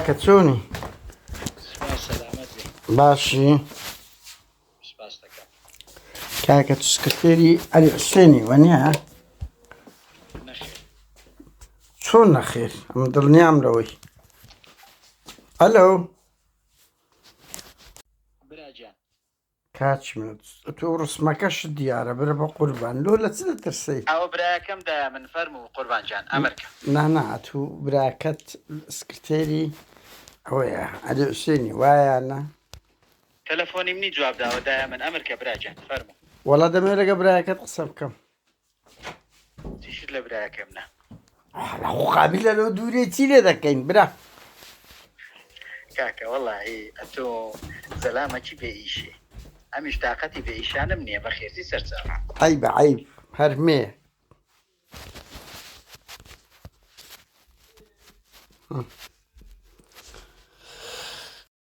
کاکە چۆنی باشی کاکە تو سکرتێری ئەلی حوسێنی وەنیە چۆن نەخێر ئەم دڵنیام لەوەی ئەلۆ کاچ من تۆ ڕسمەکەشت دیارە برە بە قوربان لۆ لە چ دەترسی ئەوە براکەمدا من فەرموو قوربانجان ئەمرکە نانا تو براکەت سکرتێری ئەوەیە ئەلی حوسێنی وایانە تەلەفۆنی منی جواب داوەدایە من ئەمرکە براجان فەرموو وەڵا دەمێ لەگە برایەکەت قسە بکەم تیشت لە براکەمنا قابلە لەو دوورێ چی لێ دەکەین برا کاکە وەڵاهی ئەتۆ زەلامەکی بێ ئیشێ ئەمیش تااقەتی بێ ئیشانم نییە بە خێرسی سەرچاوە عیب عیب هەرمێ